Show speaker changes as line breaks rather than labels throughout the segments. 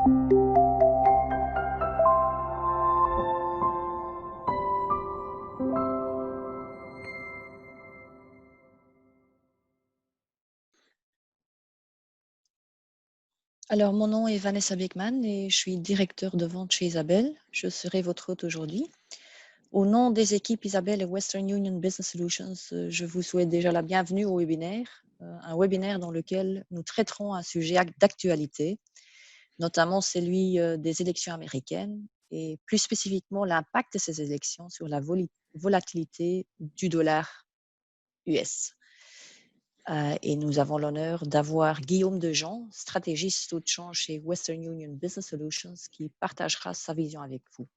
Alors, mon nom est Vanessa Beckman et je suis directeur de vente chez Isabelle. Je serai votre hôte aujourd'hui. Au nom des équipes Isabelle et Western Union Business Solutions, je vous souhaite déjà la bienvenue au webinaire, un webinaire dans lequel nous traiterons un sujet d'actualité, notamment celui des élections américaines et plus spécifiquement l'impact de ces élections sur la volatilité du dollar US. Et nous avons l'honneur d'avoir Guillaume Dejean, stratégiste taux de change chez Western Union Business Solutions, qui partagera sa vision avec vous.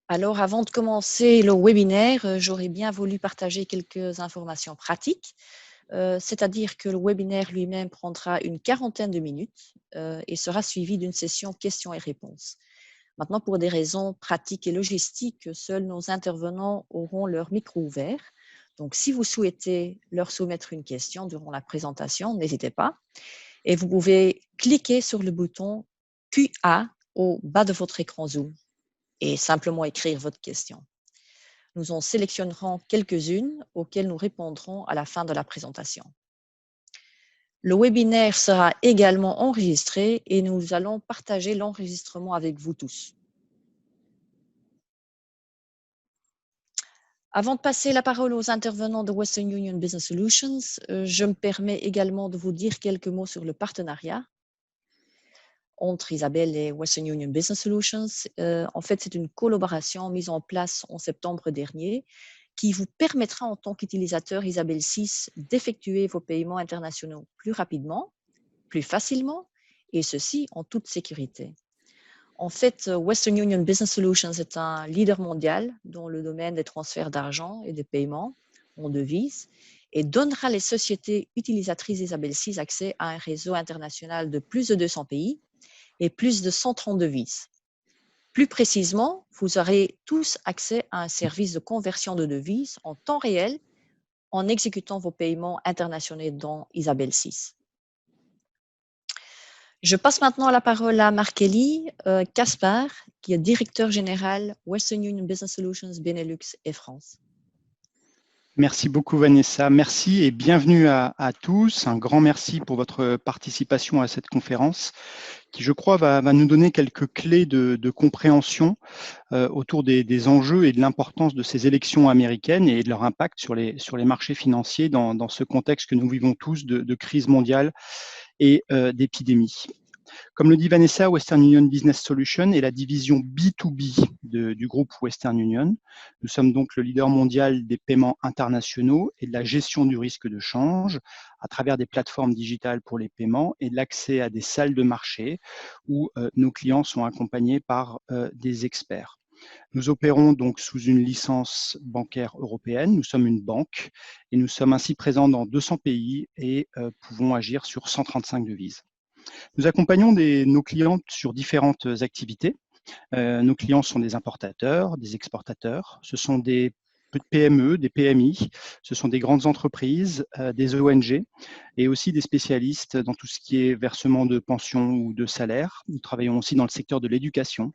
Alors, avant de commencer le webinaire, j'aurais bien voulu partager quelques informations pratiques. C'est-à-dire que le webinaire lui-même prendra une quarantaine de minutes et sera suivi d'une session questions et réponses. Maintenant, pour des raisons pratiques et logistiques, seuls nos intervenants auront leur micro ouvert. Donc, si vous souhaitez leur soumettre une question durant la présentation, n'hésitez pas. Et vous pouvez cliquer sur le bouton QA au bas de votre écran Zoom et simplement écrire votre question. Nous en sélectionnerons quelques-unes auxquelles nous répondrons à la fin de la présentation. Le webinaire sera également enregistré et nous allons partager l'enregistrement avec vous tous. Avant de passer la parole aux intervenants de Western Union Business Solutions, je me permets également de vous dire quelques mots sur le partenariat entre Isabelle et Western Union Business Solutions. En fait, c'est une collaboration mise en place en septembre dernier qui vous permettra en tant qu'utilisateur Isabelle 6 d'effectuer vos paiements internationaux plus rapidement, plus facilement et ceci en toute sécurité. En fait, Western Union Business Solutions est un leader mondial dans le domaine des transferts d'argent et des paiements en devises et donnera les sociétés utilisatrices Isabelle 6 accès à un réseau international de plus de 200 pays et plus de 130 devises. Plus précisément, vous aurez tous accès à un service de conversion de devises en temps réel en exécutant vos paiements internationaux dans Isabelle 6. Je passe maintenant la parole à Mark-Eli Caspar, qui est directeur général Western Union Business Solutions Benelux et France.
Merci beaucoup Vanessa, merci et bienvenue à tous. Un grand merci pour votre participation à cette conférence qui, je crois, va nous donner quelques clés de compréhension autour des enjeux et de l'importance de ces élections américaines et de leur impact sur les marchés financiers dans ce contexte que nous vivons tous de crise mondiale et d'épidémie. Comme le dit Vanessa, Western Union Business Solutions est la division B2B du groupe Western Union. Nous sommes donc le leader mondial des paiements internationaux et de la gestion du risque de change à travers des plateformes digitales pour les paiements et de l'accès à des salles de marché où nos clients sont accompagnés par des experts. Nous opérons donc sous une licence bancaire européenne. Nous sommes une banque et nous sommes ainsi présents dans 200 pays et pouvons agir sur 135 devises. Nous accompagnons nos clients sur différentes activités. Nos clients sont des importateurs, des exportateurs. Ce sont des PME, des PMI, ce sont des grandes entreprises, des ONG et aussi des spécialistes dans tout ce qui est versement de pensions ou de salaires. Nous travaillons aussi dans le secteur de l'éducation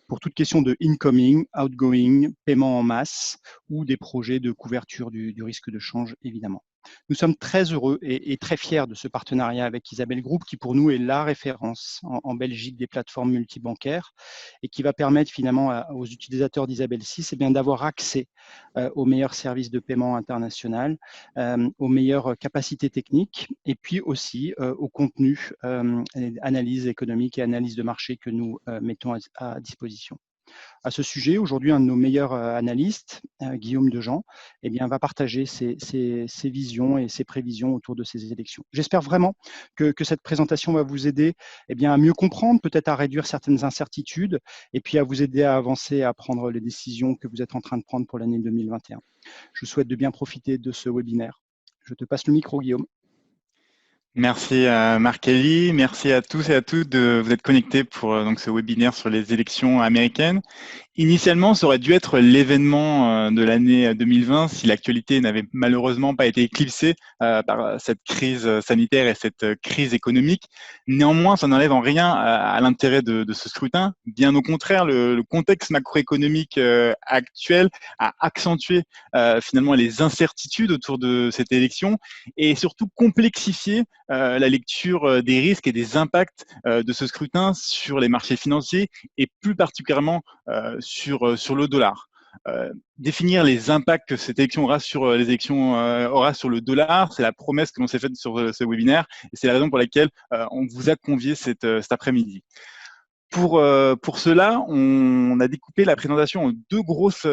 pour toute question de incoming, outgoing, paiement en masse ou des projets de couverture du risque de change, évidemment. Nous sommes très heureux et très fiers de ce partenariat avec Isabelle Group qui pour nous est la référence en Belgique des plateformes multibancaires et qui va permettre finalement aux utilisateurs d'Isabelle 6 d'avoir accès aux meilleurs services de paiement international, aux meilleures capacités techniques et puis aussi au contenu, analyse économique et analyse de marché que nous mettons à disposition. À ce sujet, aujourd'hui, un de nos meilleurs analystes, Guillaume Dejean, va partager ses visions et ses prévisions autour de ces élections. J'espère vraiment que cette présentation va vous aider à mieux comprendre, peut-être à réduire certaines incertitudes et puis à vous aider à avancer, à prendre les décisions que vous êtes en train de prendre pour l'année 2021. Je vous souhaite de bien profiter de ce webinaire. Je te passe le micro, Guillaume.
Merci à Mark-Eli, merci à tous et à toutes de vous être connectés pour donc ce webinaire sur les élections américaines. Initialement, ça aurait dû être l'événement de l'année 2020 si l'actualité n'avait malheureusement pas été éclipsée par cette crise sanitaire et cette crise économique. Néanmoins, ça n'enlève en rien à l'intérêt de ce scrutin. Bien au contraire, le contexte macroéconomique actuel a accentué finalement les incertitudes autour de cette élection et surtout complexifié la lecture des risques et des impacts de ce scrutin sur les marchés financiers et plus particulièrement sur le dollar. Définir les impacts que cette élection aura sur les élections aura sur le dollar, c'est la promesse que l'on s'est faite sur ce webinaire et c'est la raison pour laquelle on vous a convié cet après-midi. Pour cela, on a découpé la présentation en deux grosses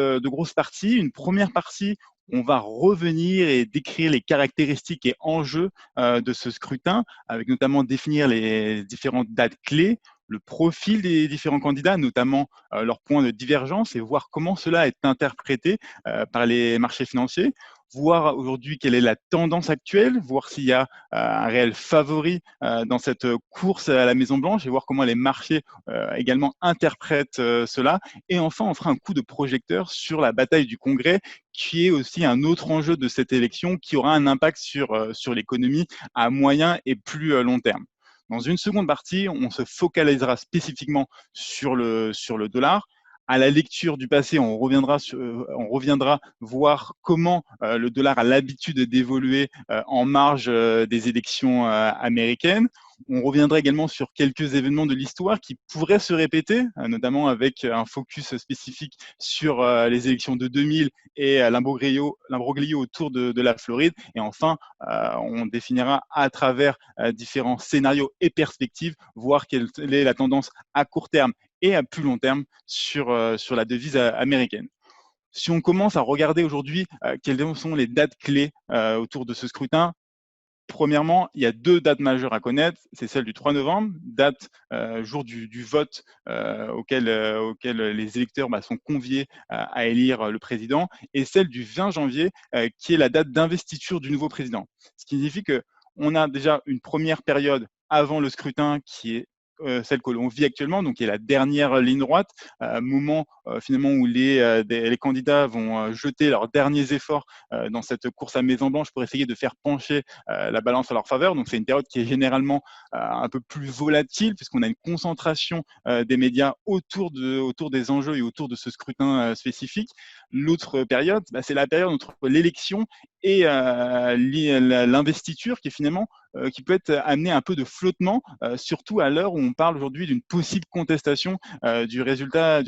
parties. Une première partie, on va revenir et décrire les caractéristiques et enjeux de ce scrutin, avec notamment définir les différentes dates clés, le profil des différents candidats, notamment leurs points de divergence et voir comment cela est interprété par les marchés financiers, voir aujourd'hui quelle est la tendance actuelle, voir s'il y a un réel favori dans cette course à la Maison-Blanche et voir comment les marchés également interprètent cela. Et enfin, on fera un coup de projecteur sur la bataille du Congrès, qui est aussi un autre enjeu de cette élection qui aura un impact sur l'économie à moyen et plus long terme. Dans une seconde partie, on se focalisera spécifiquement sur le dollar. À la lecture du passé, on reviendra voir comment le dollar a l'habitude d'évoluer en marge des élections américaines. On reviendra également sur quelques événements de l'histoire qui pourraient se répéter, notamment avec un focus spécifique sur les élections de 2000 et l'imbroglio autour de la Floride. Et enfin, on définira à travers différents scénarios et perspectives, voir quelle est la tendance à court terme et à plus long terme sur la devise américaine. Si on commence à regarder aujourd'hui quelles sont les dates clés autour de ce scrutin, premièrement, il y a deux dates majeures à connaître. C'est celle du 3 novembre, date jour du vote auquel les électeurs sont conviés à élire le président, et celle du 20 janvier, qui est la date d'investiture du nouveau président. Ce qui signifie qu'on a déjà une première période avant le scrutin qui est celle que l'on vit actuellement, donc qui est la dernière ligne droite, moment finalement où les candidats vont jeter leurs derniers efforts dans cette course à Maison-Blanche pour essayer de faire pencher la balance à leur faveur. Donc c'est une période qui est généralement un peu plus volatile puisqu'on a une concentration des médias autour des enjeux et autour de ce scrutin spécifique. L'autre période, c'est la période entre l'élection et l'investiture qui est finalement qui peut être amené un peu de flottement, surtout à l'heure où on parle aujourd'hui d'une possible contestation du résultat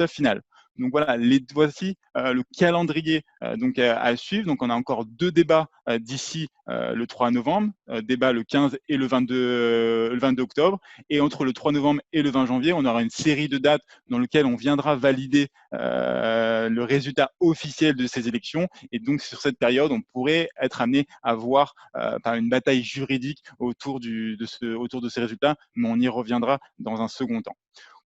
final. Donc voilà, voici le calendrier donc à suivre. Donc on a encore deux débats d'ici le 3 novembre, débat le 15 et le 22 octobre. Et entre le 3 novembre et le 20 janvier, on aura une série de dates dans lesquelles on viendra valider le résultat officiel de ces élections. Et donc sur cette période, on pourrait être amené à voir par une bataille juridique autour de ces résultats, mais on y reviendra dans un second temps.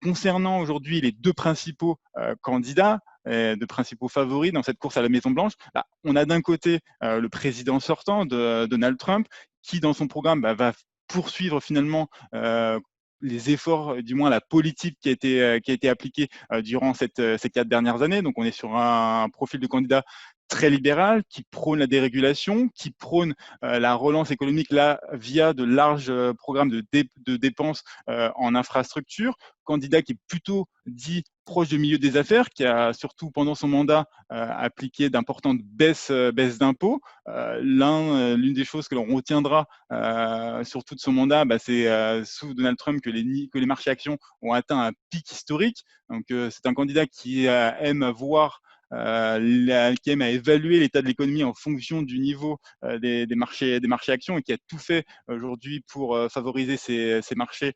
Concernant aujourd'hui les deux principaux candidats, de principaux favoris dans cette course à la Maison-Blanche, on a d'un côté le président sortant, Donald Trump, qui dans son programme va poursuivre finalement les efforts, du moins la politique qui a été appliquée durant ces 4 dernières années. Donc on est sur un profil de candidat très libéral, qui prône la dérégulation, qui prône la relance économique là via de larges programmes de dépenses en infrastructure, candidat qui est plutôt dit proche du milieu des affaires, qui a surtout pendant son mandat appliqué d'importantes baisses d'impôts. L'une des choses que l'on retiendra surtout de son mandat, c'est sous Donald Trump que les marchés actions ont atteint un pic historique. Donc c'est un candidat qui aime voir qui aime à évaluer l'état de l'économie en fonction du niveau des marchés actions et qui a tout fait aujourd'hui pour favoriser ces marchés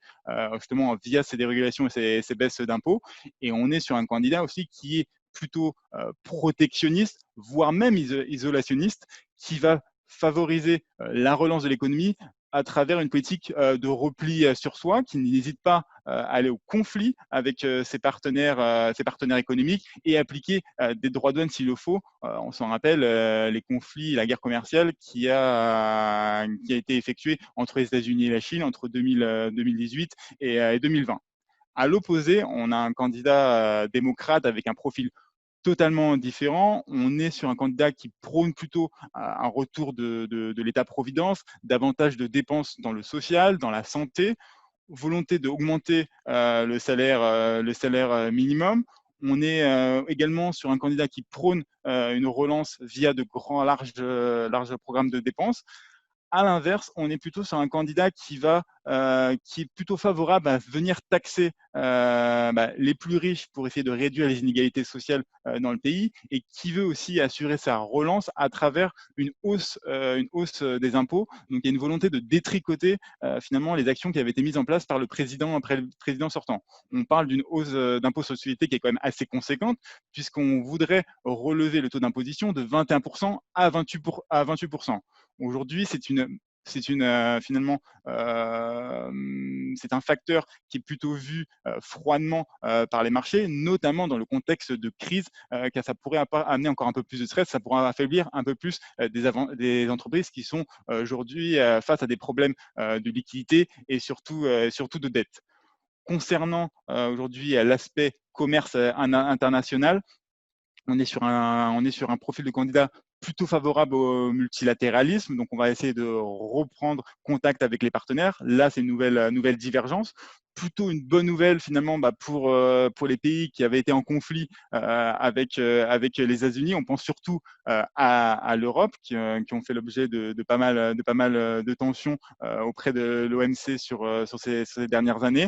justement via ces dérégulations et ces baisses d'impôts. Et on est sur un candidat aussi qui est plutôt protectionniste, voire même isolationniste, qui va favoriser la relance de l'économie à travers une politique de repli sur soi, qui n'hésite pas à aller au conflit avec ses partenaires économiques et appliquer des droits de douane s'il le faut. On s'en rappelle, les conflits, la guerre commerciale qui a été effectuée entre les États-Unis et la Chine entre 2018 et 2020. À l'opposé, on a un candidat démocrate avec un profil totalement différent. On est sur un candidat qui prône plutôt un retour de l'État-providence, davantage de dépenses dans le social, dans la santé, volonté d'augmenter le salaire minimum. On est également sur un candidat qui prône une relance via de grands, larges programmes de dépenses. À l'inverse, on est plutôt sur un candidat qui est plutôt favorable à venir taxer les plus riches pour essayer de réduire les inégalités sociales dans le pays et qui veut aussi assurer sa relance à travers une hausse des impôts. Donc, il y a une volonté de détricoter finalement les actions qui avaient été mises en place par le président après le président sortant. On parle d'une hausse d'impôt sur la société qui est quand même assez conséquente puisqu'on voudrait relever le taux d'imposition de 21% à 28%. Aujourd'hui, finalement, c'est un facteur qui est plutôt vu froidement par les marchés, notamment dans le contexte de crise, car ça pourrait amener encore un peu plus de stress, ça pourrait affaiblir un peu plus des entreprises qui sont aujourd'hui face à des problèmes de liquidité et surtout de dette. Concernant aujourd'hui l'aspect commerce international, on est sur un profil de candidat plutôt favorable au multilatéralisme. Donc, on va essayer de reprendre contact avec les partenaires. Là, c'est une nouvelle divergence. Plutôt une bonne nouvelle finalement pour les pays qui avaient été en conflit avec les États-Unis. On pense surtout à l'Europe qui ont fait l'objet de pas mal de tensions auprès de l'OMC sur ces dernières années.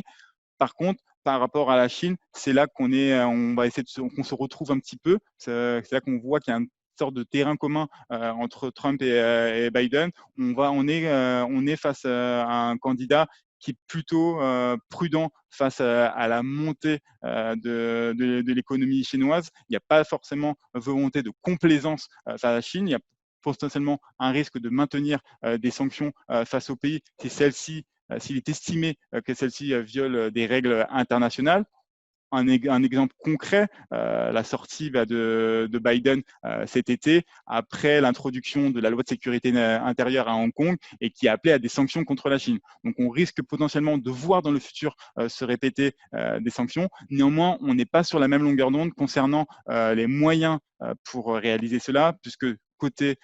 Par contre, par rapport à la Chine, c'est là on va essayer qu'on se retrouve un petit peu. C'est là qu'on voit qu'il y a une sorte de terrain commun entre Trump et Biden. On est face à un candidat qui est plutôt prudent face à la montée de l'économie chinoise. Il n'y a pas forcément volonté de complaisance face à la Chine. Il y a potentiellement un risque de maintenir des sanctions face au pays si celles-ci s'il est estimé que celle-ci viole des règles internationales. Un exemple concret, la sortie de Biden cet été, après l'introduction de la loi de sécurité intérieure à Hong Kong et qui a appelé à des sanctions contre la Chine. Donc, on risque potentiellement de voir dans le futur se répéter des sanctions. Néanmoins, on n'est pas sur la même longueur d'onde concernant les moyens pour réaliser cela, puisque côté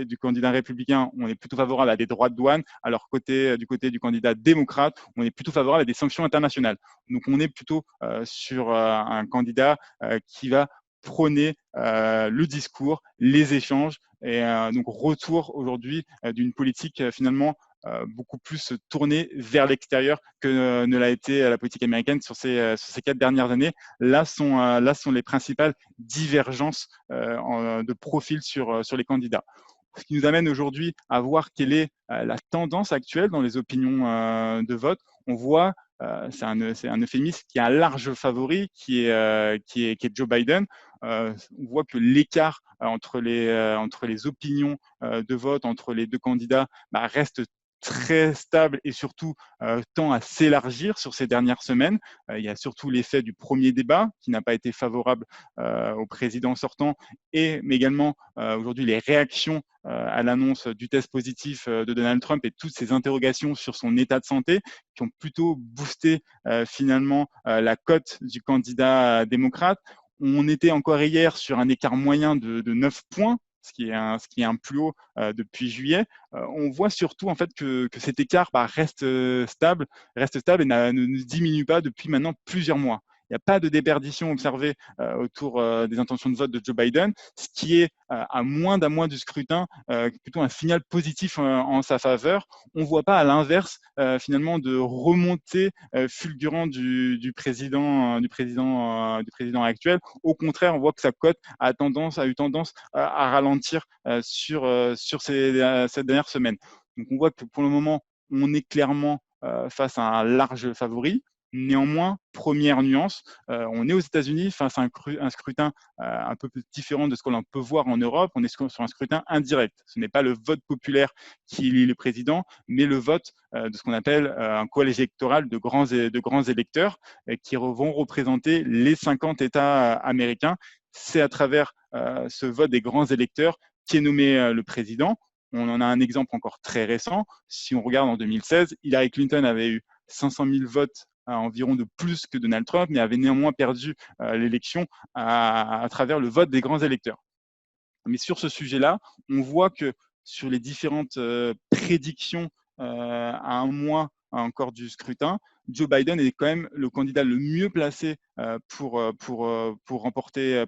du candidat républicain, on est plutôt favorable à des droits de douane, alors du côté du candidat démocrate, on est plutôt favorable à des sanctions internationales. Donc, on est plutôt sur un candidat qui va prôner le discours, les échanges, et donc retour aujourd'hui d'une politique finalement beaucoup plus tournée vers l'extérieur que ne l'a été la politique américaine sur ces 4 dernières années. Là sont les principales divergences de profil sur les candidats. Ce qui nous amène aujourd'hui à voir quelle est la tendance actuelle dans les opinions de vote. On voit, c'est un euphémisme, qui a un large favori, qui est Joe Biden. On voit que l'écart entre les opinions de vote, entre les deux candidats, reste très stable et surtout tend à s'élargir sur ces dernières semaines. Il y a surtout l'effet du premier débat qui n'a pas été favorable au président sortant, mais également aujourd'hui les réactions à l'annonce du test positif de Donald Trump et toutes ces interrogations sur son état de santé qui ont plutôt boosté finalement la cote du candidat démocrate. On était encore hier sur un écart moyen de 9 points, ce qui est un plus haut depuis juillet. On voit surtout en fait que cet écart reste stable et ne diminue pas depuis maintenant plusieurs mois. Il n'y a pas de déperdition observée autour des intentions de vote de Joe Biden, ce qui est à moins d'un mois du scrutin plutôt un signal positif en sa faveur. On ne voit pas à l'inverse finalement de remontée fulgurante du président actuel. Au contraire, on voit que sa cote a eu tendance à ralentir sur cette dernière semaine. Donc on voit que pour le moment, on est clairement face à un large favori. Néanmoins, première nuance, on est aux États-Unis face à un scrutin un peu plus différent de ce qu'on peut voir en Europe. On est sur un scrutin indirect. Ce n'est pas le vote populaire qui élit le président, mais le vote de ce qu'on appelle un collège électoral de grands électeurs qui vont représenter les 50 États américains. C'est à travers ce vote des grands électeurs qui est nommé le président. On en a un exemple encore très récent. Si on regarde en 2016, Hillary Clinton avait eu 500 000 votes environ de plus que Donald Trump, mais avait néanmoins perdu l'élection à travers le vote des grands électeurs. Mais sur ce sujet-là, on voit que sur les différentes prédictions à un mois encore du scrutin, Joe Biden est quand même le candidat le mieux placé pour remporter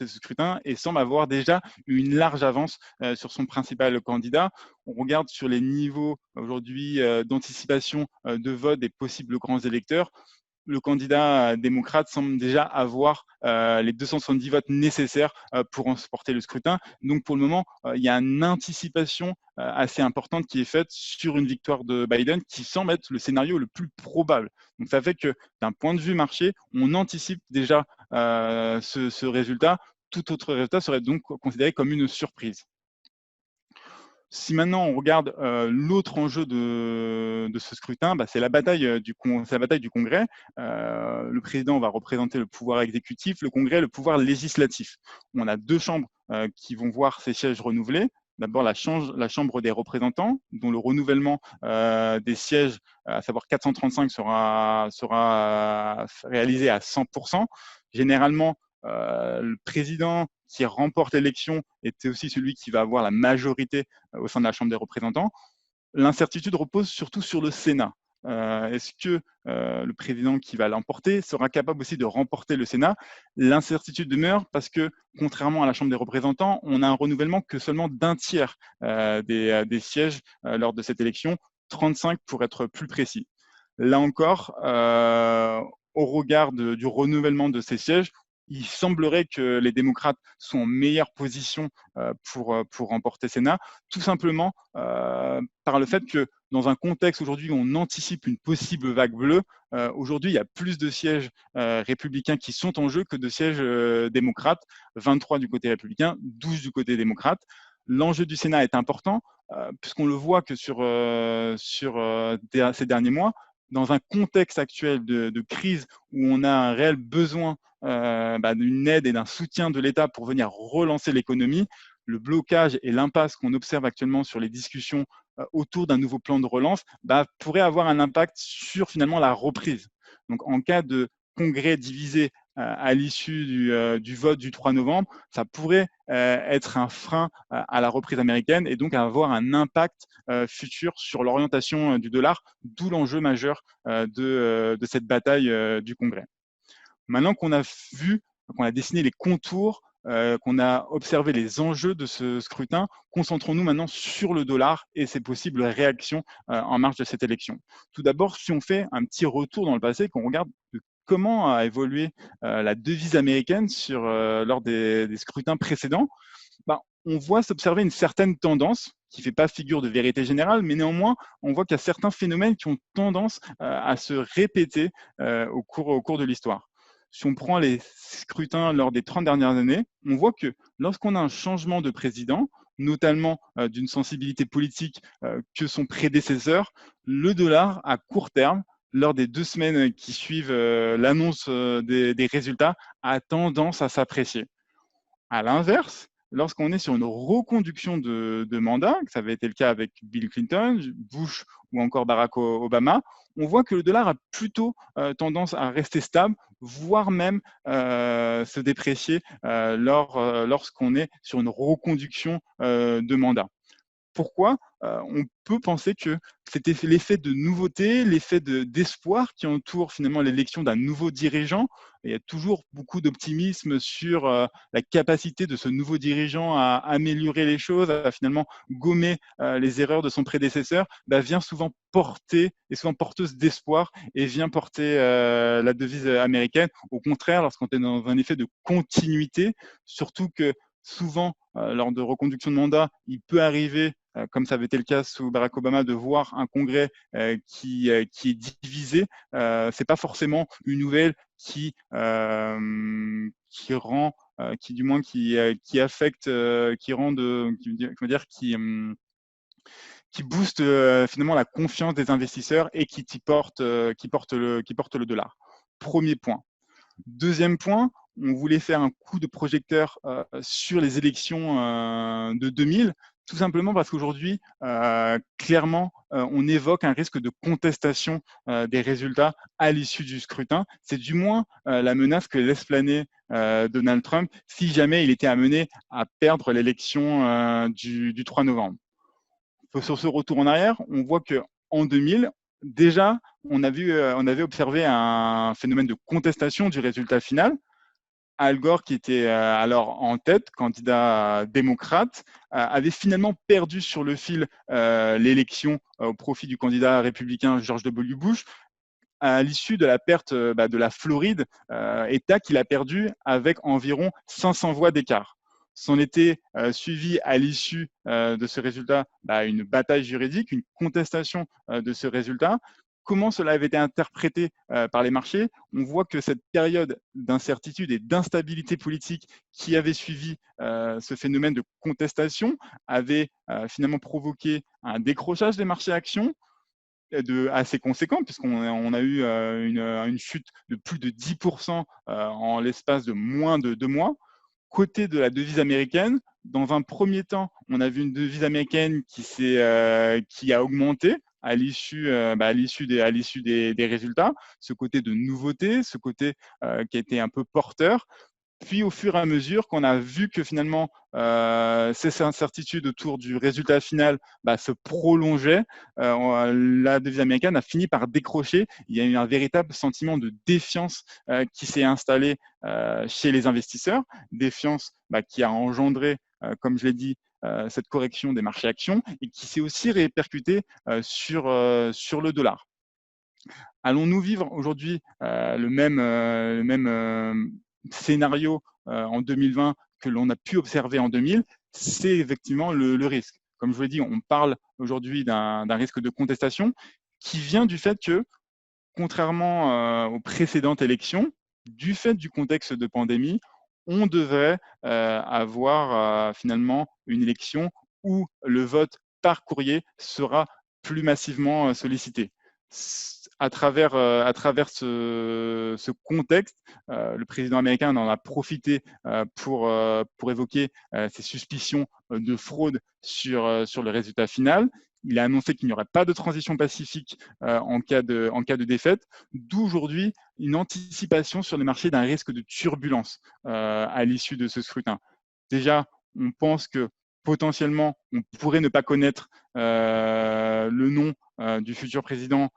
ce scrutin et semble avoir déjà une large avance sur son principal candidat. On regarde sur les niveaux aujourd'hui d'anticipation de vote des possibles grands électeurs. Le candidat démocrate semble déjà avoir les 270 votes nécessaires pour remporter le scrutin. Donc, pour le moment, il y a une anticipation assez importante qui est faite sur une victoire de Biden qui semble être le scénario le plus probable. Donc, ça fait que d'un point de vue marché, on anticipe déjà ce résultat. Tout autre résultat serait donc considéré comme une surprise. Si maintenant on regarde l'autre enjeu de ce scrutin, c'est la bataille du Congrès. Le président va représenter le pouvoir exécutif, le Congrès le pouvoir législatif. On a deux chambres qui vont voir ces sièges renouvelés. D'abord la Chambre des représentants, dont le renouvellement des sièges, à savoir 435, sera réalisé à 100%. Généralement, le président qui remporte l'élection était aussi celui qui va avoir la majorité au sein de la Chambre des représentants. L'incertitude repose surtout sur le Sénat. Est-ce que le président qui va l'emporter sera capable aussi de remporter le Sénat? L'incertitude demeure parce que, contrairement à la Chambre des représentants, on a un renouvellement que seulement d'un tiers des sièges lors de cette élection, 35 pour être plus précis. Là encore, au regard du renouvellement de ces sièges, il semblerait que les démocrates sont en meilleure position pour remporter le Sénat, tout simplement par le fait que dans un contexte aujourd'hui où on anticipe une possible vague bleue, aujourd'hui il y a plus de sièges républicains qui sont en jeu que de sièges démocrates, 23 du côté républicain, 12 du côté démocrate. L'enjeu du Sénat est important, puisqu'on le voit que sur ces derniers mois, dans un contexte actuel de crise où on a un réel besoin d'une aide et d'un soutien de l'État pour venir relancer l'économie, le blocage et l'impasse qu'on observe actuellement sur les discussions autour d'un nouveau plan de relance pourrait avoir un impact sur finalement la reprise. Donc en cas de congrès divisé à l'issue du vote du 3 novembre, ça pourrait être un frein à la reprise américaine et donc avoir un impact futur sur l'orientation du dollar, d'où l'enjeu majeur de cette bataille du Congrès. Maintenant qu'on a vu, qu'on a dessiné les contours, qu'on a observé les enjeux de ce scrutin, concentrons-nous maintenant sur le dollar et ses possibles réactions en marge de cette élection. Tout d'abord, si on fait un petit retour dans le passé, qu'on regarde comment a évolué la devise américaine lors des scrutins précédents, on voit s'observer une certaine tendance qui ne fait pas figure de vérité générale, mais néanmoins, on voit qu'il y a certains phénomènes qui ont tendance à se répéter au cours de l'histoire. Si on prend les scrutins lors des 30 dernières années, on voit que lorsqu'on a un changement de président, notamment d'une sensibilité politique que son prédécesseur, le dollar à court terme, lors des 2 semaines qui suivent l'annonce des résultats, a tendance à s'apprécier. À l'inverse, lorsqu'on est sur une reconduction de mandat, ça avait été le cas avec Bill Clinton, Bush ou encore Barack Obama, on voit que le dollar a plutôt tendance à rester stable, voire même se déprécier lorsqu'on est sur une reconduction de mandat. Pourquoi on peut penser que c'était l'effet de nouveauté, l'effet d'espoir qui entoure finalement l'élection d'un nouveau dirigeant. Il y a toujours beaucoup d'optimisme sur la capacité de ce nouveau dirigeant à améliorer les choses, à finalement gommer les erreurs de son prédécesseur, vient souvent porter, est souvent porteuse d'espoir et vient porter la devise américaine. Au contraire, lorsqu'on est dans un effet de continuité, surtout que souvent, lors de reconduction de mandat, il peut arriver, comme ça avait été le cas sous Barack Obama, de voir un congrès qui est divisé. C'est pas forcément une nouvelle qui rend, qui affecte, qui booste finalement la confiance des investisseurs et qui porte le dollar. Premier point. Deuxième point, on voulait faire un coup de projecteur sur les élections de 2000, Tout simplement parce qu'aujourd'hui, clairement, on évoque un risque de contestation des résultats à l'issue du scrutin. C'est du moins la menace que laisse planer Donald Trump si jamais il était amené à perdre l'élection du 3 novembre. Sur ce retour en arrière, on voit qu'en 2000, déjà, on avait observé un phénomène de contestation du résultat final. Al Gore, qui était alors en tête, candidat démocrate, avait finalement perdu sur le fil l'élection au profit du candidat républicain George W. Bush à l'issue de la perte de la Floride, État qu'il a perdu avec environ 500 voix d'écart. S'en était suivi à l'issue de ce résultat une bataille juridique, une contestation de ce résultat. Comment cela avait été interprété par les marchés? On voit que cette période d'incertitude et d'instabilité politique qui avait suivi ce phénomène de contestation avait finalement provoqué un décrochage des marchés actions assez conséquent, puisqu'on a eu une chute de plus de 10% en l'espace de moins de 2 mois. Côté de la devise américaine, dans un premier temps, on a vu une devise américaine qui a augmenté à l'issue des résultats, ce côté de nouveauté, ce côté qui a été un peu porteur. Puis, au fur et à mesure qu'on a vu que finalement ces incertitudes autour du résultat final se prolongeaient, la devise américaine a fini par décrocher. Il y a eu un véritable sentiment de défiance qui s'est installé chez les investisseurs, défiance qui a engendré, comme je l'ai dit, cette correction des marchés actions et qui s'est aussi répercutée sur le dollar. Allons-nous vivre aujourd'hui le même scénario en 2020 que l'on a pu observer en 2000? C'est effectivement le risque. Comme je vous l'ai dit, on parle aujourd'hui d'un risque de contestation qui vient du fait que, contrairement aux précédentes élections, du fait du contexte de pandémie, on devrait avoir finalement une élection où le vote par courrier sera plus massivement sollicité. À travers ce contexte, le président américain en a profité pour évoquer ses suspicions de fraude sur le résultat final. Il a annoncé qu'il n'y aurait pas de transition pacifique en cas de défaite, d'où aujourd'hui une anticipation sur les marchés d'un risque de turbulence à l'issue de ce scrutin. Déjà, on pense que potentiellement, on pourrait ne pas connaître le nom du futur président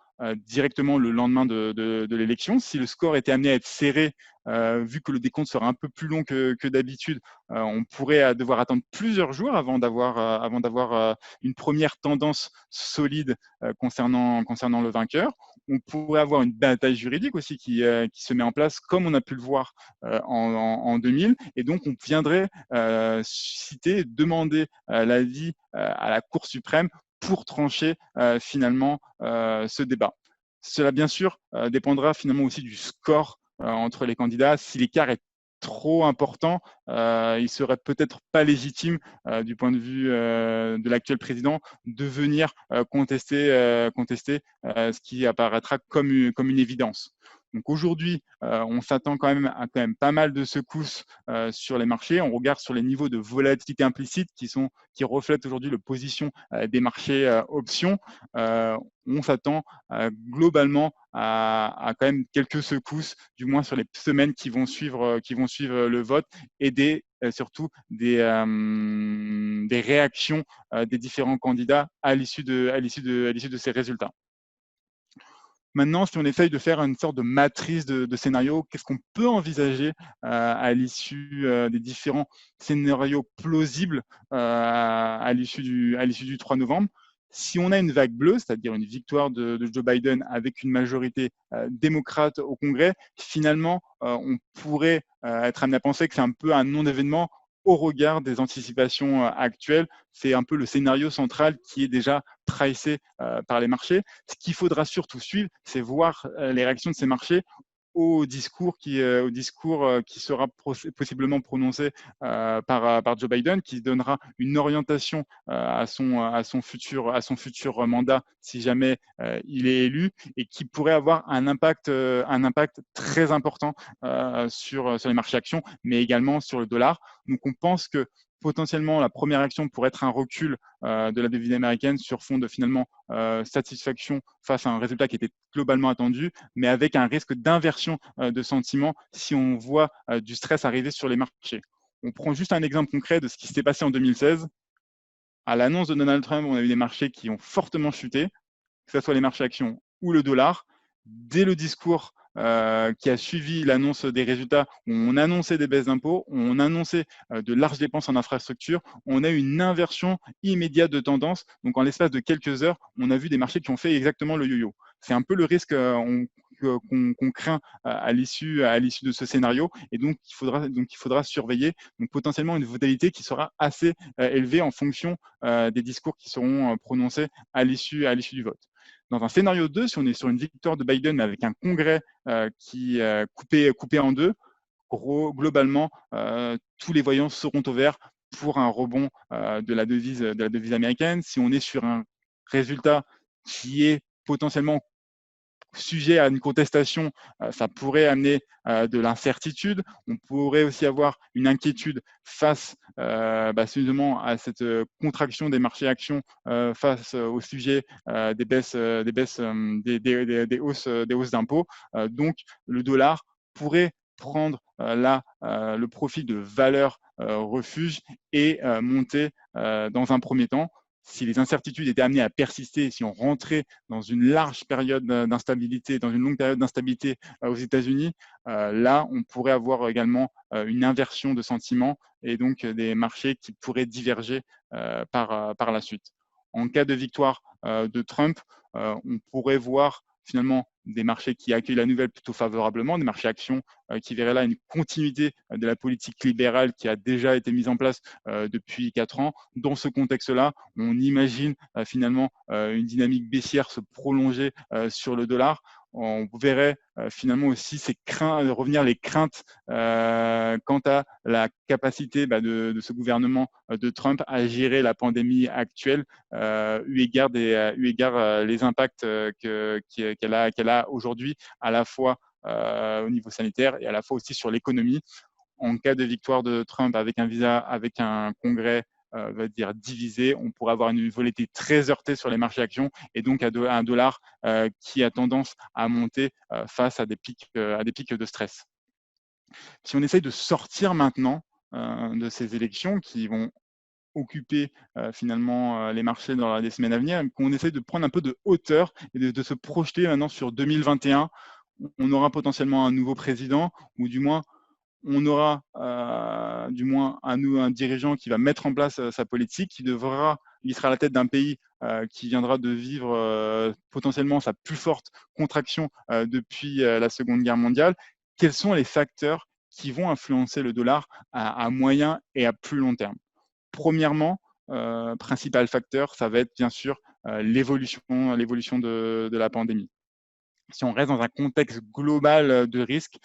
directement le lendemain de l'élection. Si le score était amené à être serré, vu que le décompte sera un peu plus long que d'habitude, on pourrait devoir attendre plusieurs jours avant d'avoir une première tendance solide concernant le vainqueur. On pourrait avoir une bataille juridique aussi qui se met en place, comme on a pu le voir en 2000. Et donc, on viendrait demander l'avis à la Cour suprême pour trancher finalement ce débat. Cela, bien sûr, dépendra finalement aussi du score entre les candidats. Si l'écart est trop important, il serait peut-être pas légitime du point de vue de l'actuel président de venir contester ce qui apparaîtra comme une évidence. Donc aujourd'hui, on s'attend quand même à pas mal de secousses sur les marchés. On regarde sur les niveaux de volatilité implicite qui reflètent aujourd'hui la position des marchés options. On s'attend globalement à quand même quelques secousses, du moins sur les semaines qui vont suivre le vote, et surtout des réactions des différents candidats à l'issue de ces résultats. Maintenant, si on essaye de faire une sorte de matrice de scénarios, qu'est-ce qu'on peut envisager à l'issue des différents scénarios plausibles à l'issue du 3 novembre? Si on a une vague bleue, c'est-à-dire une victoire de Joe Biden avec une majorité démocrate au Congrès, finalement, on pourrait être amené à penser que c'est un peu un non-événement au regard des anticipations actuelles. C'est un peu le scénario central qui est déjà pricé par les marchés. Ce qu'il faudra surtout suivre, c'est voir les réactions de ces marchés au discours qui sera possiblement prononcé par Joe Biden, qui donnera une orientation à son futur mandat si jamais il est élu, et qui pourrait avoir un impact très important sur les marchés actions, mais également sur le dollar. Donc on pense que Potentiellement, la première action pourrait être un recul de la devise américaine sur fond de finalement satisfaction face à un résultat qui était globalement attendu, mais avec un risque d'inversion de sentiment si on voit du stress arriver sur les marchés. On prend juste un exemple concret de ce qui s'était passé en 2016. À l'annonce de Donald Trump, on a eu des marchés qui ont fortement chuté, que ce soit les marchés actions ou le dollar. Dès le discours qui a suivi l'annonce des résultats, on annonçait des baisses d'impôts, on annonçait de larges dépenses en infrastructure, on a eu une inversion immédiate de tendance. Donc, en l'espace de quelques heures, on a vu des marchés qui ont fait exactement le yo-yo. C'est un peu le risque qu'on craint à l'issue de ce scénario, et donc il faudra surveiller donc potentiellement une volatilité qui sera assez élevée en fonction des discours qui seront prononcés à l'issue du vote. Dans un scénario 2, si on est sur une victoire de Biden avec un congrès qui est coupé en deux, globalement, tous les voyants seront au vert pour un rebond de la devise américaine. Si on est sur un résultat qui est potentiellement sujet à une contestation, ça pourrait amener de l'incertitude. On pourrait aussi avoir une inquiétude face justement à cette contraction des marchés actions face au sujet des hausses d'impôts. Donc, le dollar pourrait prendre le profil de valeur refuge et monter dans un premier temps. Si les incertitudes étaient amenées à persister, si on rentrait dans une large période d'instabilité, dans une longue période d'instabilité aux États-Unis, là, on pourrait avoir également une inversion de sentiments et donc des marchés qui pourraient diverger par la suite. En cas de victoire de Trump, on pourrait voir finalement des marchés qui accueillent la nouvelle plutôt favorablement, des marchés actions qui verraient là une continuité de la politique libérale qui a déjà été mise en place depuis 4 ans. Dans ce contexte-là, on imagine finalement une dynamique baissière se prolonger sur le dollar. On verrait finalement aussi revenir les craintes quant à la capacité de ce gouvernement de Trump à gérer la pandémie actuelle, eu égard les impacts qu'elle a aujourd'hui, à la fois au niveau sanitaire et à la fois aussi sur l'économie. En cas de victoire de Trump avec un congrès divisé, on pourrait avoir une volatilité très heurtée sur les marchés actions et donc un dollar qui a tendance à monter face à des pics de stress. Si on essaye de sortir maintenant de ces élections qui vont occuper finalement les marchés dans les semaines à venir, qu'on essaye de prendre un peu de hauteur et de se projeter maintenant sur 2021, on aura potentiellement un nouveau président, ou du moins on aura un dirigeant qui va mettre en place sa politique, il sera à la tête d'un pays qui viendra de vivre potentiellement sa plus forte contraction depuis la Seconde Guerre mondiale. Quels sont les facteurs qui vont influencer le dollar à moyen et à plus long terme? Premièrement, principal facteur, ça va être bien sûr l'évolution de la pandémie. Si on reste dans un contexte global de risque,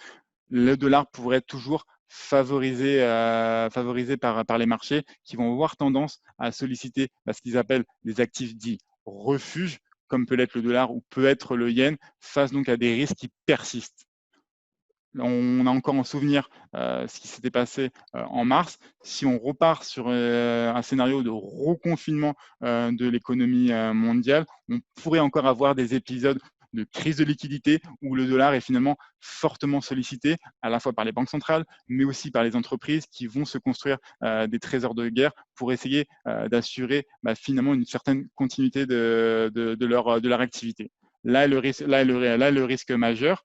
le dollar pourrait être toujours favorisé par les marchés qui vont avoir tendance à solliciter ce qu'ils appellent des actifs dits refuges, comme peut l'être le dollar ou peut être le yen, face donc à des risques qui persistent. On a encore en souvenir ce qui s'était passé en mars. Si on repart sur un scénario de reconfinement de l'économie mondiale, on pourrait encore avoir des épisodes de crise de liquidité où le dollar est finalement fortement sollicité à la fois par les banques centrales, mais aussi par les entreprises qui vont se construire des trésors de guerre pour essayer d'assurer finalement une certaine continuité de leur activité. Là est le risque majeur.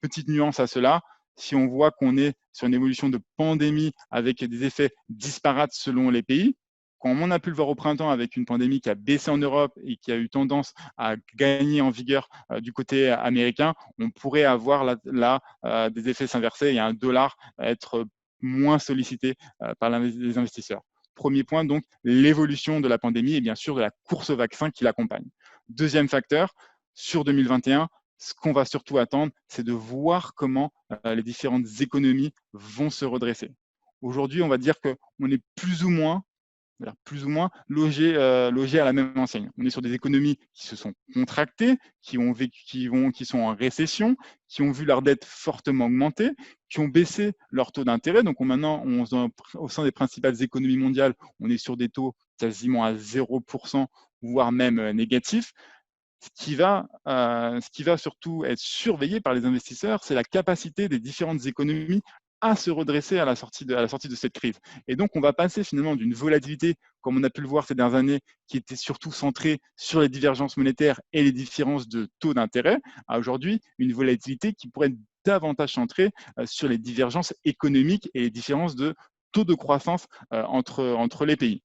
Petite nuance à cela, si on voit qu'on est sur une évolution de pandémie avec des effets disparates selon les pays, quand on a pu le voir au printemps avec une pandémie qui a baissé en Europe et qui a eu tendance à gagner en vigueur du côté américain, on pourrait avoir là des effets s'inverser et un dollar être moins sollicité par les investisseurs. Premier point, donc, l'évolution de la pandémie et bien sûr de la course au vaccin qui l'accompagne. Deuxième facteur, sur 2021, ce qu'on va surtout attendre, c'est de voir comment les différentes économies vont se redresser. Aujourd'hui, on va dire qu'on est plus ou moins c'est-à-dire plus ou moins logés à la même enseigne. On est sur des économies qui se sont contractées, qui sont en récession, qui ont vu leur dette fortement augmenter, qui ont baissé leur taux d'intérêt. Donc maintenant, au sein des principales économies mondiales, on est sur des taux quasiment à 0%, voire même négatifs. Ce qui va surtout être surveillé par les investisseurs, c'est la capacité des différentes économies à se redresser à la sortie de cette crise. Et donc, on va passer finalement d'une volatilité, comme on a pu le voir ces dernières années, qui était surtout centrée sur les divergences monétaires et les différences de taux d'intérêt, à aujourd'hui une volatilité qui pourrait être davantage centrée sur les divergences économiques et les différences de taux de croissance entre les pays.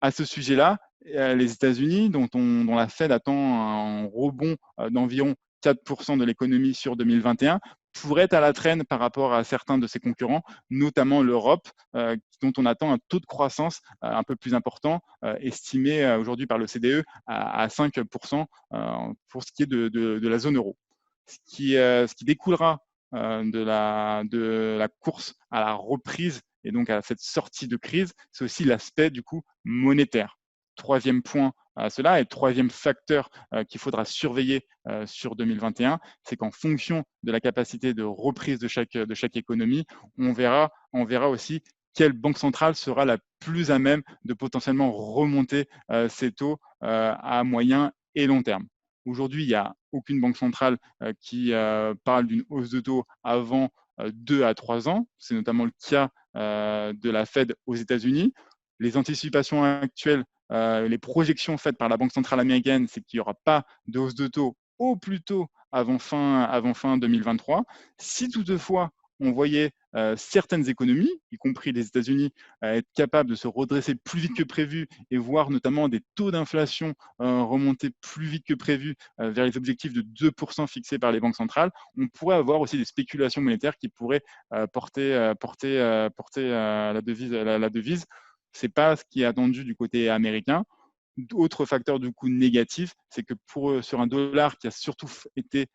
À ce sujet-là, les États-Unis, dont la Fed attend un rebond d'environ 4% de l'économie sur 2021, pourraient être à la traîne par rapport à certains de ses concurrents, notamment l'Europe, dont on attend un taux de croissance un peu plus important, estimé aujourd'hui par l'OCDE à 5% pour ce qui est de la zone euro. Ce qui découlera de la course à la reprise et donc à cette sortie de crise, c'est aussi l'aspect du coup monétaire. Troisième point à cela et troisième facteur qu'il faudra surveiller sur 2021, c'est qu'en fonction de la capacité de reprise de chaque économie, on verra aussi quelle banque centrale sera la plus à même de potentiellement remonter ces taux à moyen et long terme. Aujourd'hui, il n'y a aucune banque centrale qui parle d'une hausse de taux avant 2 à 3 ans. C'est notamment le cas de la Fed aux États-Unis. Les anticipations actuelles, les projections faites par la Banque centrale américaine, c'est qu'il n'y aura pas de hausse de taux au plus tôt avant fin 2023. Si toutefois on voyait certaines économies, y compris les États-Unis, être capables de se redresser plus vite que prévu et voir notamment des taux d'inflation remonter plus vite que prévu vers les objectifs de 2% fixés par les banques centrales, on pourrait avoir aussi des spéculations monétaires qui pourraient porter la devise. Ce n'est pas ce qui est attendu du côté américain. Autre facteur du coup négatif, c'est que sur un dollar qui a surtout été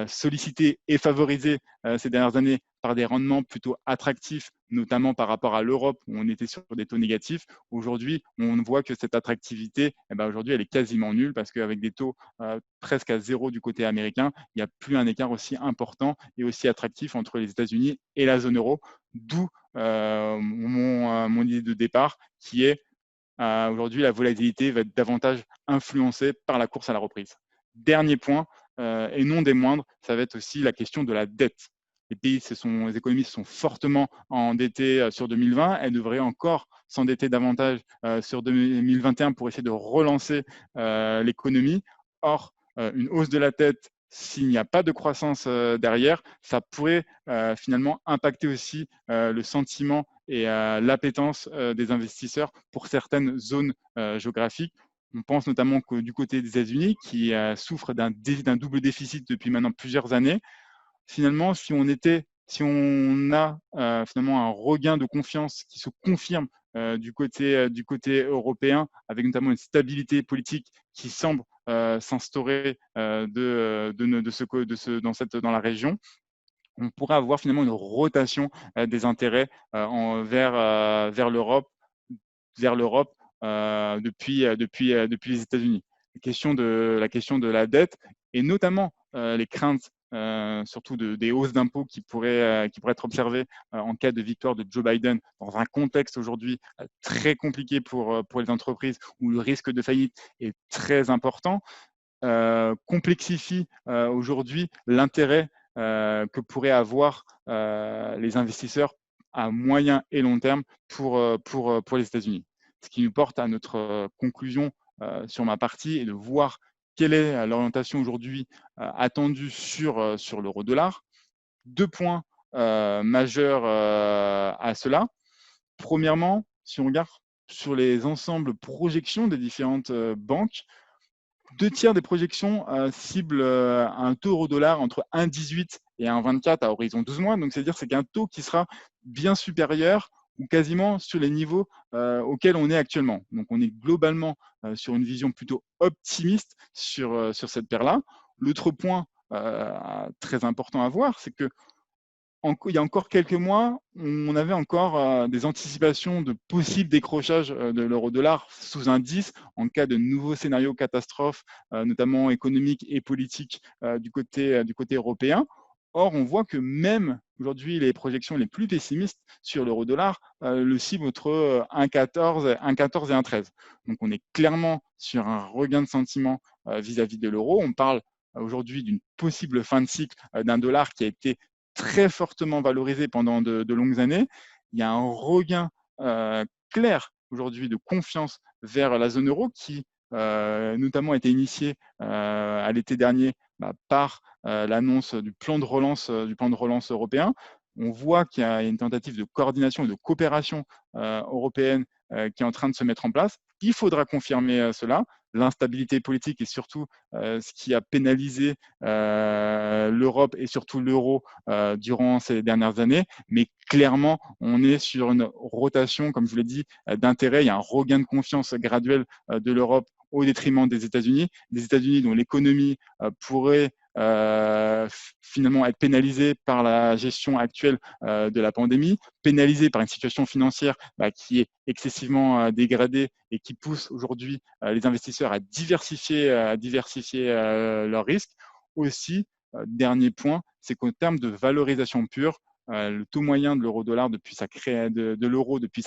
sollicité et favorisé ces dernières années par des rendements plutôt attractifs, notamment par rapport à l'Europe où on était sur des taux négatifs, aujourd'hui on voit que cette attractivité, aujourd'hui elle est quasiment nulle parce qu'avec des taux presque à zéro du côté américain, il n'y a plus un écart aussi important et aussi attractif entre les États-Unis et la zone euro, d'où mon idée de départ qui est aujourd'hui, la volatilité va être davantage influencée par la course à la reprise. Dernier point, et non des moindres, ça va être aussi la question de la dette. Les économies se sont fortement endettées sur 2020. Elles devraient encore s'endetter davantage sur 2021 pour essayer de relancer l'économie. Or, une hausse de la dette, s'il n'y a pas de croissance derrière, ça pourrait finalement impacter aussi le sentiment et l'appétence des investisseurs pour certaines zones géographiques. On pense notamment que du côté des États-Unis, qui souffrent d'un double déficit depuis maintenant plusieurs années, finalement, si on a finalement un regain de confiance qui se confirme du côté européen, avec notamment une stabilité politique qui semble s'instaurer dans la région, on pourrait avoir finalement une rotation des intérêts vers l'Europe depuis les États-Unis. La question de la dette et notamment les craintes surtout des hausses d'impôts qui pourraient être observées en cas de victoire de Joe Biden dans un contexte aujourd'hui très compliqué pour les entreprises où le risque de faillite est très important, complexifie aujourd'hui l'intérêt que pourraient avoir les investisseurs à moyen et long terme pour les États-Unis. Ce qui nous porte à notre conclusion sur ma partie et de voir quelle est l'orientation aujourd'hui attendue sur l'euro-dollar. Deux points majeurs à cela. Premièrement, si on regarde sur les ensembles projections des différentes banques, 2 tiers des projections ciblent un taux euro-dollar entre 1,18 et 1,24 à horizon 12 mois. Donc, c'est-à-dire que c'est un taux qui sera bien supérieur ou quasiment sur les niveaux auxquels on est actuellement. Donc, on est globalement sur une vision plutôt optimiste sur cette paire-là. L'autre point très important à voir, c'est que il y a encore quelques mois, on avait encore des anticipations de possible décrochage de l'euro-dollar sous un 10 en cas de nouveaux scénarios catastrophes, notamment économiques et politiques du côté européen. Or, on voit que même aujourd'hui, les projections les plus pessimistes sur l'euro-dollar le ciblent entre 1,14 et 1,13. Donc, on est clairement sur un regain de sentiment vis-à-vis de l'euro. On parle aujourd'hui d'une possible fin de cycle d'un dollar qui a été très fortement valorisé pendant de longues années. Il y a un regain clair aujourd'hui de confiance vers la zone euro qui notamment a été initié à l'été dernier par l'annonce du plan de relance européen. On voit qu'il y a une tentative de coordination et de coopération européenne qui est en train de se mettre en place. Il faudra confirmer cela. L'instabilité politique et surtout ce qui a pénalisé l'Europe et surtout l'euro durant ces dernières années. Mais clairement, on est sur une rotation, comme je vous l'ai dit, d'intérêt. Il y a un regain de confiance graduel de l'Europe au détriment des États-Unis dont l'économie pourrait finalement être pénalisée par la gestion actuelle de la pandémie, pénalisée par une situation financière qui est excessivement dégradée et qui pousse aujourd'hui les investisseurs à diversifier leurs risques. Aussi, dernier point, c'est qu'en termes de valorisation pure, le taux moyen de l'euro-dollar depuis sa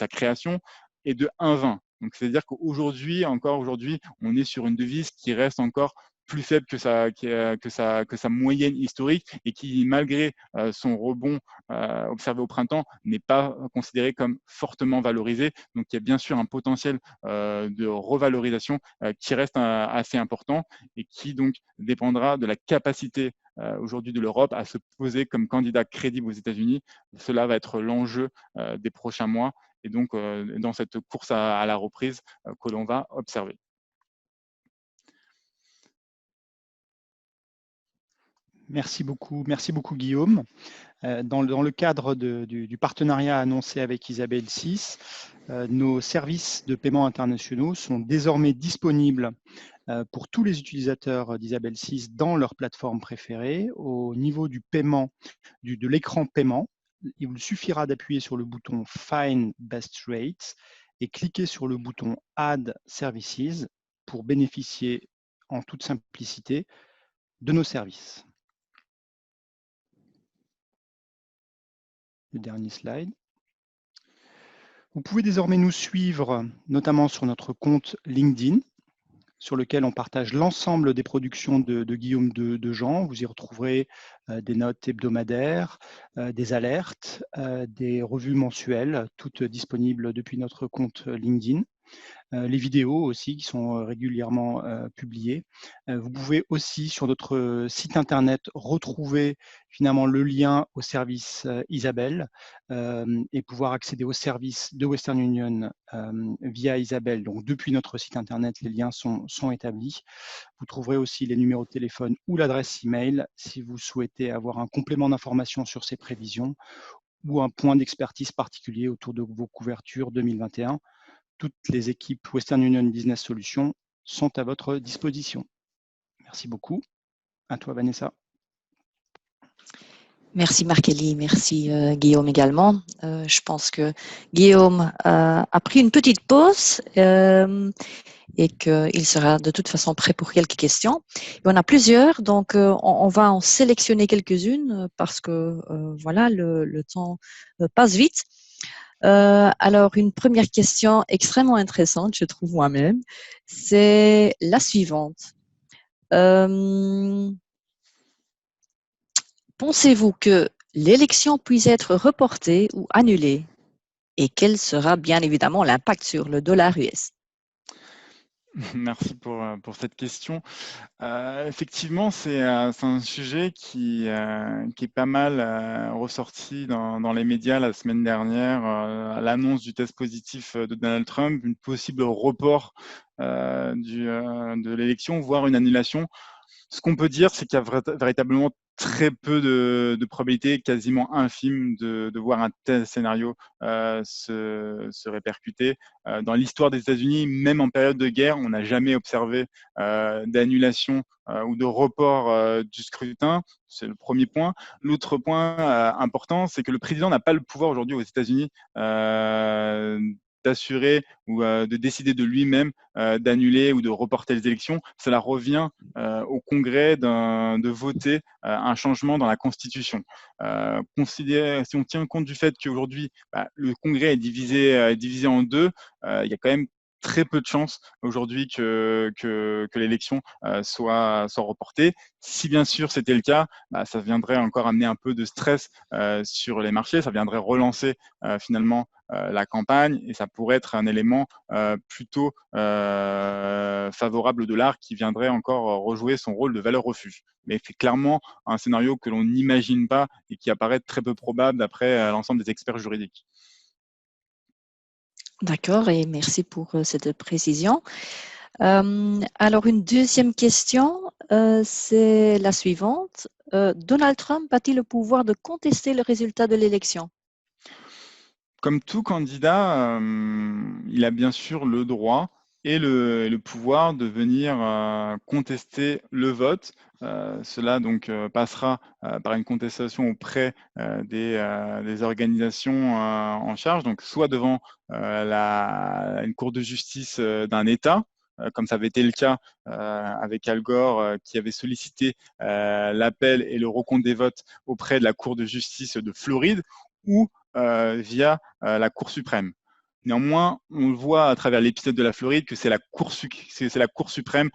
création est de 1,20. Donc, c'est-à-dire qu'aujourd'hui, on est sur une devise qui reste encore plus faible que sa moyenne historique et qui, malgré son rebond observé au printemps, n'est pas considéré comme fortement valorisé. Donc, il y a bien sûr un potentiel de revalorisation qui reste assez important et qui donc dépendra de la capacité aujourd'hui de l'Europe à se poser comme candidat crédible aux États-Unis. Cela va être l'enjeu des prochains mois et donc dans cette course à la reprise que l'on va observer.
Merci beaucoup Guillaume. Dans le cadre du partenariat annoncé avec Isabelle VI, nos services de paiement internationaux sont désormais disponibles pour tous les utilisateurs d'Isabelle VI dans leur plateforme préférée. Au niveau du paiement, de l'écran paiement, il vous suffira d'appuyer sur le bouton Find Best Rates et cliquer sur le bouton Add Services pour bénéficier en toute simplicité de nos services. Le dernier slide. Vous pouvez désormais nous suivre, notamment sur notre compte LinkedIn, sur lequel on partage l'ensemble des productions de Guillaume Dejean. Vous y retrouverez des notes hebdomadaires, des alertes, des revues mensuelles, toutes disponibles depuis notre compte LinkedIn. Les vidéos aussi qui sont régulièrement publiées. Vous pouvez aussi sur notre site internet retrouver finalement le lien au service Isabelle et pouvoir accéder au service de Western Union via Isabelle. Donc depuis notre site internet, les liens sont établis. Vous trouverez aussi les numéros de téléphone ou l'adresse email si vous souhaitez avoir un complément d'information sur ces prévisions ou un point d'expertise particulier autour de vos couvertures 2021. Toutes les équipes Western Union Business Solutions sont à votre disposition. Merci beaucoup. À toi, Vanessa.
Merci Marc-Élie, merci Guillaume également. Je pense que Guillaume a pris une petite pause et qu'il sera de toute façon prêt pour quelques questions. Il y en a plusieurs, donc on va en sélectionner quelques-unes parce que voilà, le temps passe vite. Alors, une première question extrêmement intéressante, je trouve moi-même, c'est la suivante. Pensez-vous que l'élection puisse être reportée ou annulée? Et quel sera bien évidemment l'impact sur le dollar US?
Merci pour cette question. Effectivement, c'est un sujet qui est pas mal ressorti dans les médias la semaine dernière, à l'annonce du test positif de Donald Trump, une possible report de l'élection, voire une annulation. Ce qu'on peut dire, c'est qu'il y a véritablement très peu de probabilités, quasiment infimes, de voir un tel scénario se répercuter. Dans l'histoire des États-Unis, même en période de guerre, on n'a jamais observé d'annulation ou de report du scrutin. C'est le premier point. L'autre point important, c'est que le président n'a pas le pouvoir aujourd'hui aux États-Unis d'assurer ou de décider de lui-même d'annuler ou de reporter les élections. Cela revient au Congrès de voter un changement dans la Constitution. Si on tient compte du fait qu'aujourd'hui, le Congrès est divisé en deux, il y a quand même très peu de chances aujourd'hui que l'élection soit reportée. Si bien sûr c'était le cas, ça viendrait encore amener un peu de stress sur les marchés, ça viendrait relancer finalement la campagne et ça pourrait être un élément plutôt favorable au dollar qui viendrait encore rejouer son rôle de valeur refuge. Mais c'est clairement un scénario que l'on n'imagine pas et qui apparaît très peu probable d'après l'ensemble des experts juridiques.
D'accord, et merci pour cette précision. Alors, une deuxième question, c'est la suivante. Donald Trump a-t-il le pouvoir de contester le résultat de l'élection?
Comme tout candidat, il a bien sûr le droit et le pouvoir de venir contester le vote. Cela donc passera par une contestation auprès des organisations en charge, donc soit devant une cour de justice d'un État, comme ça avait été le cas avec Al Gore, qui avait sollicité l'appel et le recompte des votes auprès de la Cour de justice de Floride, ou via la Cour suprême. Néanmoins, on le voit à travers l'épisode de la Floride que c'est la Cour suprême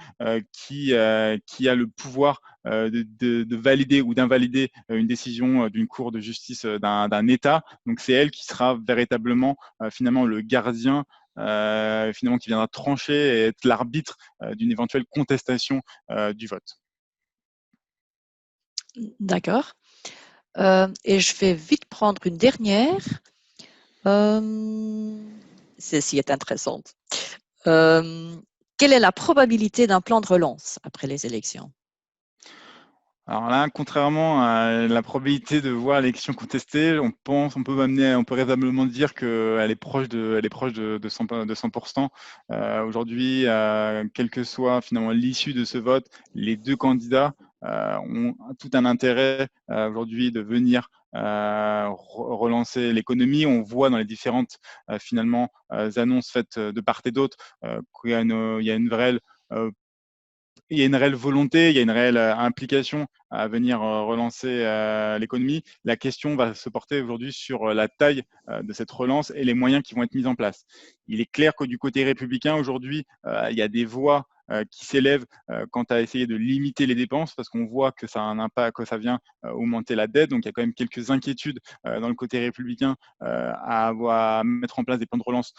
qui a le pouvoir de valider ou d'invalider une décision d'une cour de justice d'un État. Donc c'est elle qui sera véritablement finalement le gardien finalement qui viendra trancher et être l'arbitre d'une éventuelle contestation du vote.
D'accord. Et je vais vite prendre une dernière. Celle-ci est intéressante. Quelle est la probabilité d'un plan de relance après les élections?
Alors là, contrairement à la probabilité de voir l'élection contestée, on peut raisonnablement dire qu'elle est proche de 100%. Aujourd'hui, quelle que soit finalement l'issue de ce vote, les deux candidats ont tout un intérêt aujourd'hui de venir relancer l'économie. On voit dans les différentes finalement annonces faites de part et d'autre qu'il y a une vraie il y a une réelle volonté, il y a une réelle implication à venir relancer l'économie. La question va se porter aujourd'hui sur la taille de cette relance et les moyens qui vont être mis en place. Il est clair que du côté républicain, aujourd'hui, il y a des voix qui s'élèvent quant à essayer de limiter les dépenses parce qu'on voit que ça a un impact, que ça vient augmenter la dette. Donc, il y a quand même quelques inquiétudes dans le côté républicain à mettre en place des plans de relance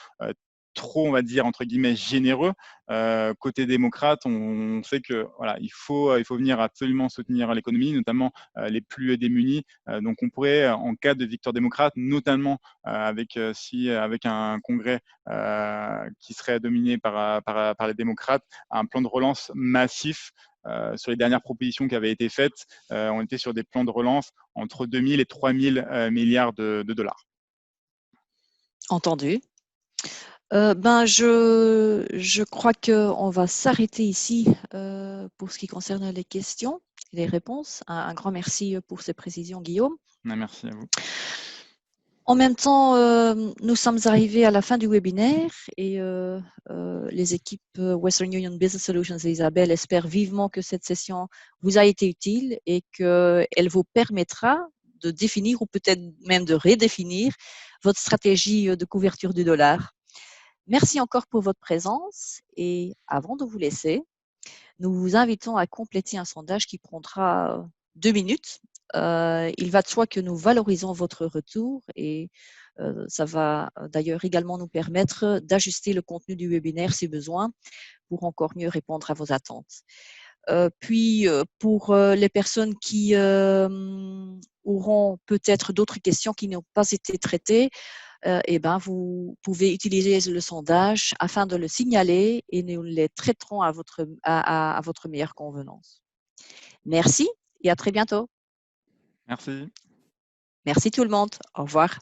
trop, on va dire, entre guillemets, généreux. Côté démocrate, on sait que voilà, il faut venir absolument soutenir l'économie, notamment les plus démunis. Donc, on pourrait, en cas de victoire démocrate, notamment avec un congrès qui serait dominé par les démocrates, un plan de relance massif. Sur les dernières propositions qui avaient été faites, on était sur des plans de relance entre 2 000 et 3 000 milliards de dollars.
Entendu. Je crois qu'on va s'arrêter ici pour ce qui concerne les questions et les réponses. Un grand merci pour ces précisions, Guillaume.
Merci à vous.
En même temps, nous sommes arrivés à la fin du webinaire et les équipes Western Union Business Solutions et Isabelle espèrent vivement que cette session vous a été utile et qu'elle vous permettra de définir ou peut-être même de redéfinir votre stratégie de couverture du dollar. Merci encore pour votre présence et avant de vous laisser, nous vous invitons à compléter un sondage qui prendra 2 minutes. Il va de soi que nous valorisons votre retour et ça va d'ailleurs également nous permettre d'ajuster le contenu du webinaire si besoin pour encore mieux répondre à vos attentes. Puis, pour les personnes qui auront peut-être d'autres questions qui n'ont pas été traitées, vous pouvez utiliser le sondage afin de le signaler et nous les traiterons à votre meilleure convenance. Merci et à très bientôt.
Merci.
Merci tout le monde. Au revoir.